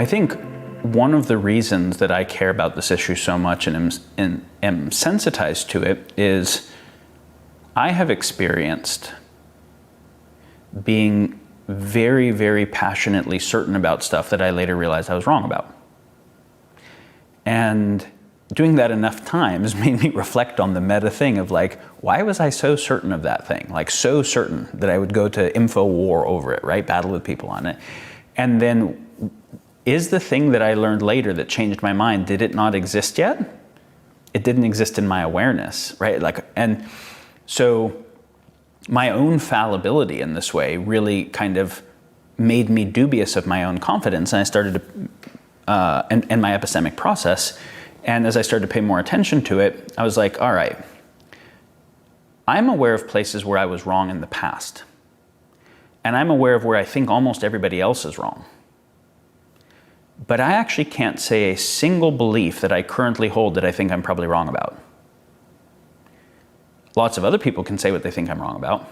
I think one of the reasons that I care about this issue so much and am sensitized to it is I have experienced being very, very passionately certain about stuff that I later realized I was wrong about. And doing that enough times made me reflect on the meta thing of like, why was I so certain of that thing? Like so certain that I would go to info war over it, right? Battle with people on it. And then is the thing that I learned later that changed my mind, did it not exist yet? It didn't exist in my awareness, right? And so my own fallibility in this way really kind of made me dubious of my own confidence. And I started to, and my epistemic process. And as I started to pay more attention to it, I was like, all right, I'm aware of places where I was wrong in the past. And I'm aware of where I think almost everybody else is wrong. But I actually can't say a single belief that I currently hold that I think I'm probably wrong about. Lots of other people can say what they think I'm wrong about.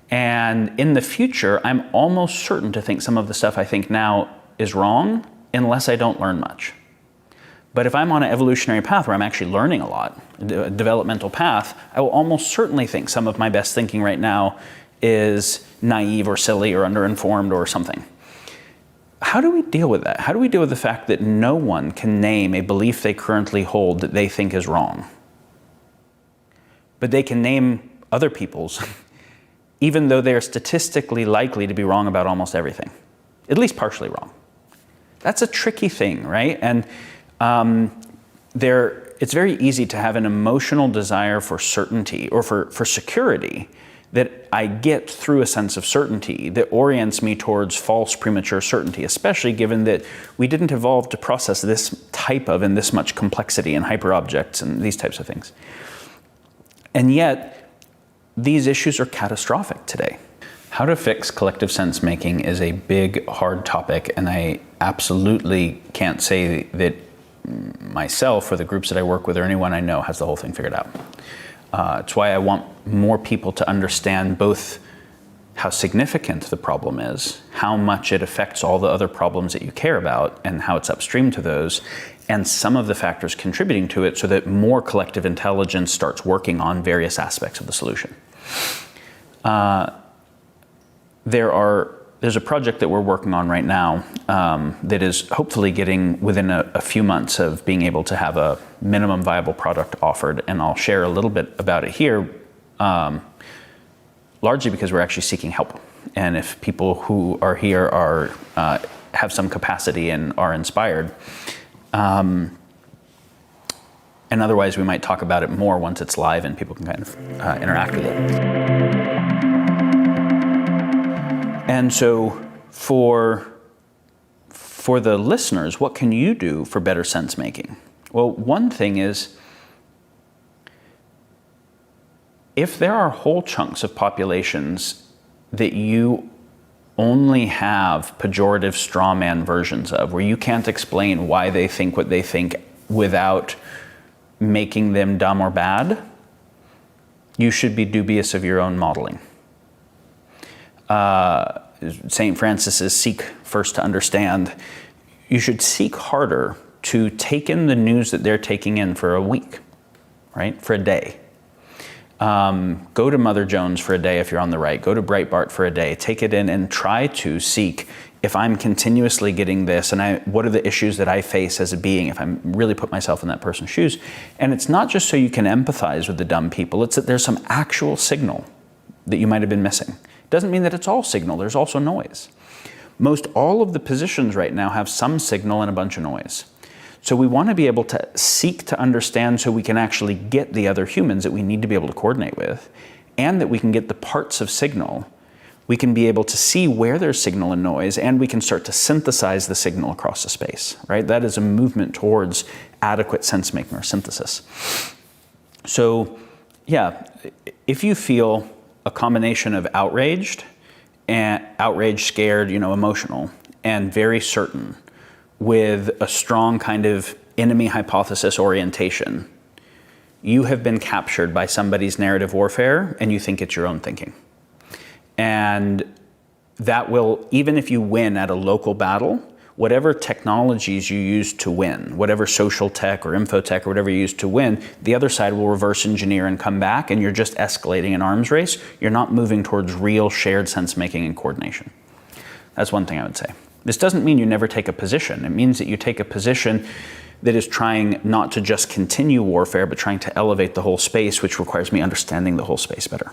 And in the future, I'm almost certain to think some of the stuff I think now is wrong, unless I don't learn much. But if I'm on an evolutionary path where I'm actually learning a lot, a developmental path, I will almost certainly think some of my best thinking right now is naive or silly or underinformed or something. How do we deal with that? How do we deal with the fact that no one can name a belief they currently hold that they think is wrong? But they can name other people's, even though they're statistically likely to be wrong about almost everything, at least partially wrong. That's a tricky thing, right? And it's very easy to have an emotional desire for certainty or for security that I get through a sense of certainty that orients me towards false premature certainty, especially given that we didn't evolve to process this type of and this much complexity and hyperobjects and these types of things. And yet, these issues are catastrophic today. How to fix collective sense making is a big, hard topic, and I absolutely can't say that myself or the groups that I work with or anyone I know has the whole thing figured out. It's why I want more people to understand both how significant the problem is, how much it affects all the other problems that you care about, and how it's upstream to those, and some of the factors contributing to it so that more collective intelligence starts working on various aspects of the solution. There's a project that we're working on right now that is hopefully getting within a few months of being able to have a minimum viable product offered, and I'll share a little bit about it here, largely because we're actually seeking help. And if people who are here have some capacity and are inspired, and otherwise we might talk about it more once it's live and people can kind of interact with it. And so for the listeners, what can you do for better sense making? Well, one thing is, if there are whole chunks of populations that you only have pejorative straw man versions of, where you can't explain why they think what they think without making them dumb or bad, you should be dubious of your own modeling. St. Francis's seek first to understand. You should seek harder to take in the news that they're taking in for a week, right? For a day. Go to Mother Jones for a day if you're on the right. Go to Breitbart for a day. Take it in and try to seek, if I'm continuously getting this, and what are the issues that I face as a being if I really put myself in that person's shoes? And it's not just so you can empathize with the dumb people. It's that there's some actual signal that you might have been missing. Doesn't mean that it's all signal. There's also noise. Most all of the positions right now have some signal and a bunch of noise. So we want to be able to seek to understand so we can actually get the other humans that we need to be able to coordinate with, and that we can get the parts of signal. We can be able to see where there's signal and noise, and we can start to synthesize the signal across the space, right? That is a movement towards adequate sense making or synthesis. So yeah, if you feel a combination of outraged, scared, emotional, and very certain, with a strong kind of enemy hypothesis orientation, you have been captured by somebody's narrative warfare and you think it's your own thinking. And that will, even if you win at a local battle, whatever technologies you use to win, whatever social tech or infotech or whatever you use to win, the other side will reverse engineer and come back, and you're just escalating an arms race. You're not moving towards real shared sense making and coordination. That's one thing I would say. This doesn't mean you never take a position. It means that you take a position that is trying not to just continue warfare, but trying to elevate the whole space, which requires me understanding the whole space better.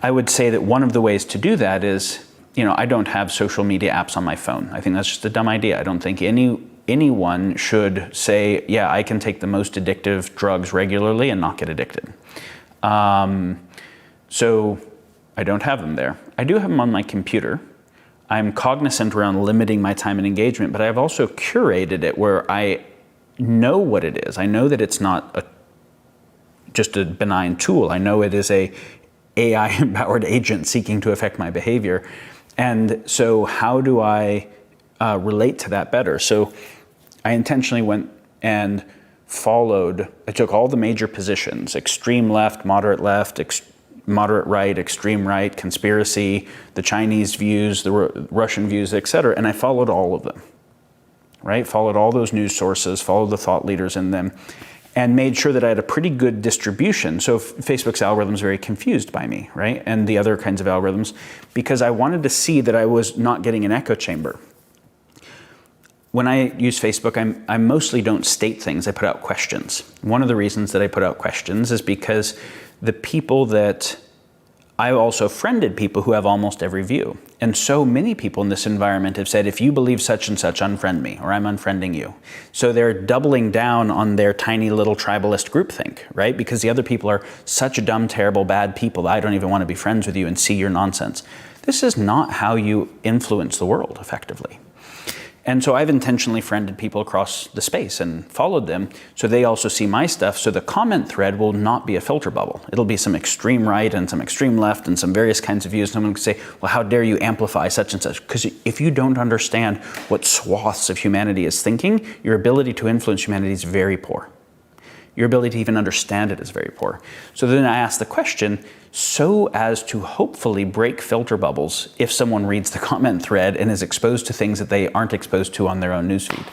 I would say that one of the ways to do that is, I don't have social media apps on my phone. I think that's just a dumb idea. I don't think anyone should say, yeah, I can take the most addictive drugs regularly and not get addicted. So I don't have them there. I do have them on my computer. I'm cognizant around limiting my time and engagement, but I've also curated it where I know what it is. I know that it's not just a benign tool. I know it is a AI-empowered agent seeking to affect my behavior. And so how do I relate to that better? So I intentionally went and I took all the major positions: extreme left, moderate right, extreme right, conspiracy, the Chinese views, the Russian views, etc. And I followed all of them, right? Followed all those news sources, followed the thought leaders in them, and made sure that I had a pretty good distribution. So Facebook's algorithm is very confused by me, right? And the other kinds of algorithms, because I wanted to see that I was not getting an echo chamber. When I use Facebook, I mostly don't state things, I put out questions. One of the reasons that I put out questions is because the people that I also friended people who have almost every view. And so many people in this environment have said, if you believe such and such, unfriend me, or I'm unfriending you. So they're doubling down on their tiny little tribalist groupthink, right? Because the other people are such dumb, terrible, bad people that I don't even want to be friends with you and see your nonsense. This is not how you influence the world effectively. And so I've intentionally friended people across the space and followed them so they also see my stuff. So the comment thread will not be a filter bubble. It'll be some extreme right and some extreme left and some various kinds of views. Someone can say, well, how dare you amplify such and such? Because if you don't understand what swaths of humanity is thinking, your ability to influence humanity is very poor. Your ability to even understand it is very poor. So then I ask the question, so as to hopefully break filter bubbles if someone reads the comment thread and is exposed to things that they aren't exposed to on their own newsfeed.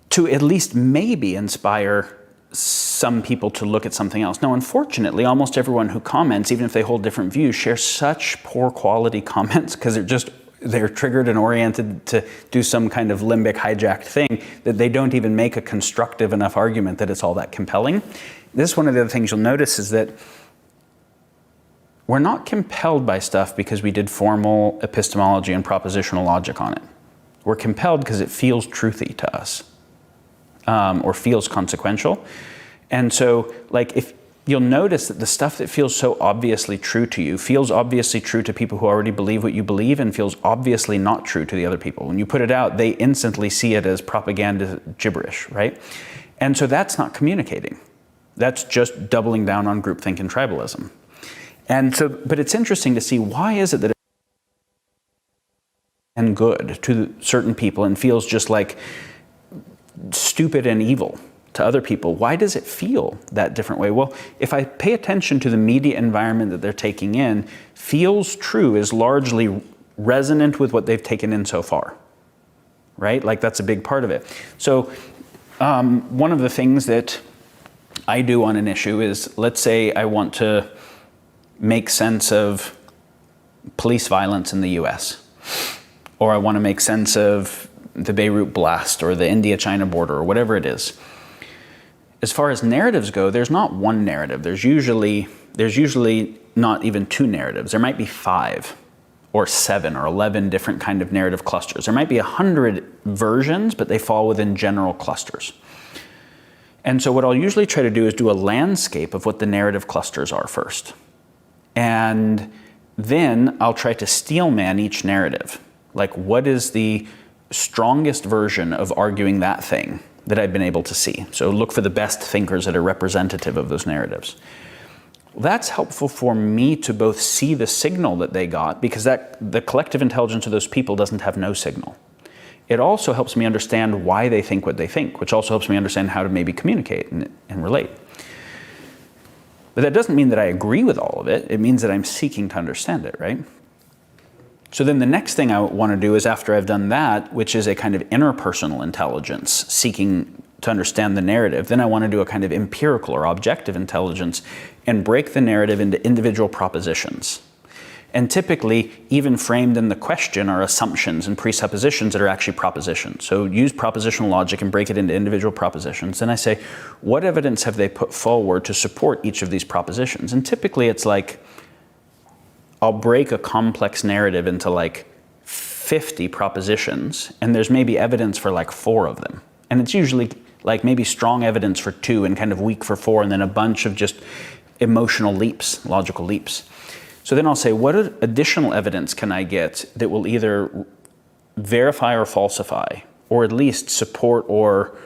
To at least maybe inspire some people to look at something else. Now, unfortunately, almost everyone who comments, even if they hold different views, share such poor quality comments because they're triggered and oriented to do some kind of limbic hijacked thing that they don't even make a constructive enough argument that it's all that compelling. This is one of the other things you'll notice is that we're not compelled by stuff because we did formal epistemology and propositional logic on it. We're compelled because it feels truthy to us, or feels consequential. And so, if you'll notice that the stuff that feels so obviously true to you feels obviously true to people who already believe what you believe and feels obviously not true to the other people. When you put it out, they instantly see it as propaganda gibberish, right? And so that's not communicating. That's just doubling down on groupthink and tribalism. And so, but it's interesting to see, why is it that it's and good to certain people and feels just like stupid and evil to other people? Why does it feel that different way? Well, if I pay attention to the media environment that they're taking in, feels true is largely resonant with what they've taken in so far, right? That's a big part of it. So one of the things that I do on an issue is, let's say I want to make sense of police violence in the US, or I want to make sense of the Beirut blast or the India-China border or whatever it is. As far as narratives go, there's not one narrative. There's usually not even two narratives. There might be 5 or 7 or 11 different kind of narrative clusters. There might be 100 versions, but they fall within general clusters. And so what I'll usually try to do is do a landscape of what the narrative clusters are first. And then I'll try to steelman each narrative. What is the strongest version of arguing that thing that I've been able to see? So look for the best thinkers that are representative of those narratives. That's helpful for me to both see the signal that they got, because the collective intelligence of those people doesn't have no signal. It also helps me understand why they think what they think, which also helps me understand how to maybe communicate and relate. But that doesn't mean that I agree with all of it. It means that I'm seeking to understand it, right? So then the next thing I want to do is, after I've done that, which is a kind of interpersonal intelligence, seeking to understand the narrative, then I want to do a kind of empirical or objective intelligence and break the narrative into individual propositions. And typically, even framed in the question are assumptions and presuppositions that are actually propositions. So use propositional logic and break it into individual propositions. Then I say, what evidence have they put forward to support each of these propositions? And typically it's like, I'll break a complex narrative into like 50 propositions, and there's maybe evidence for like 4 of them. And it's usually like maybe strong evidence for 2 and kind of weak for 4, and then a bunch of just emotional leaps, logical leaps. So then I'll say, what additional evidence can I get that will either verify or falsify, or at least support or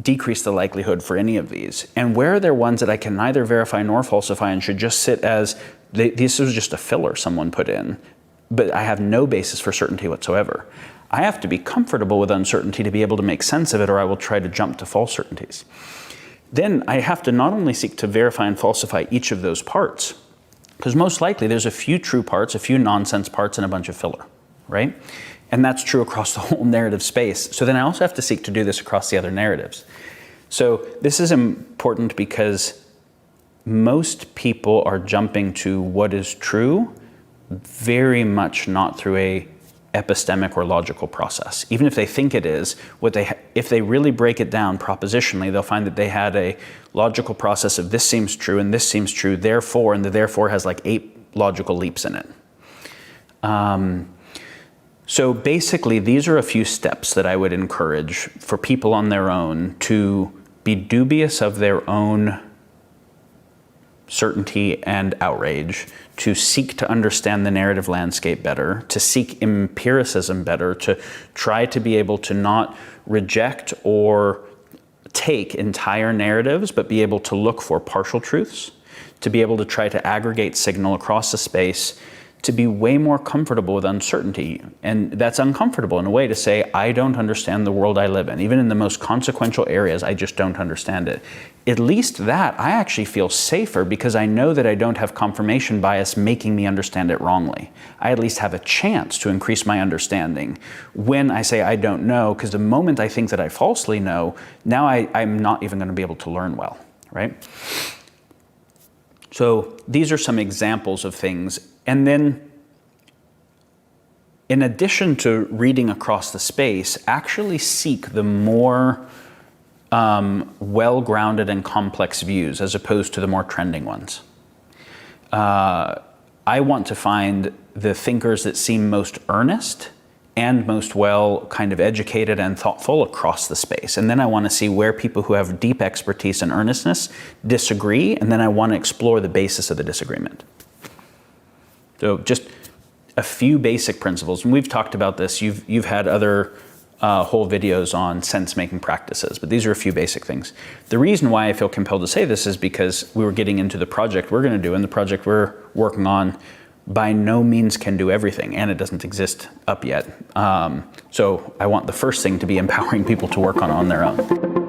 decrease the likelihood for any of these? And where are there ones that I can neither verify nor falsify and should just sit as, this was just a filler someone put in, but I have no basis for certainty whatsoever? I have to be comfortable with uncertainty to be able to make sense of it, or I will try to jump to false certainties. Then I have to not only seek to verify and falsify each of those parts, because most likely there's a few true parts, a few nonsense parts, and a bunch of filler, right? And that's true across the whole narrative space. So then I also have to seek to do this across the other narratives. So this is important because most people are jumping to what is true very much not through a epistemic or logical process. Even if they think it is, if they really break it down propositionally, they'll find that they had a logical process of this seems true and this seems true, therefore, and the therefore has like 8 logical leaps in it. So basically, these are a few steps that I would encourage for people on their own to be dubious of their own certainty and outrage, to seek to understand the narrative landscape better, to seek empiricism better, to try to be able to not reject or take entire narratives, but be able to look for partial truths, to be able to try to aggregate signal across the space, to be way more comfortable with uncertainty. And that's uncomfortable in a way to say, I don't understand the world I live in. Even in the most consequential areas, I just don't understand it. At least that, I actually feel safer because I know that I don't have confirmation bias making me understand it wrongly. I at least have a chance to increase my understanding when I say I don't know, because the moment I think that I falsely know, now I'm not even going to be able to learn well, right? So these are some examples of things. And then, in addition to reading across the space, actually seek the more well-grounded and complex views as opposed to the more trending ones. I want to find the thinkers that seem most earnest and most well kind of educated and thoughtful across the space. And then I want to see where people who have deep expertise and earnestness disagree, and then I want to explore the basis of the disagreement. So just a few basic principles, and we've talked about this. You've had other whole videos on sense-making practices, but these are a few basic things. The reason why I feel compelled to say this is because we were getting into the project we're going to do, and the project we're working on by no means can do everything, and it doesn't exist up yet. So I want the first thing to be empowering people to work on their own.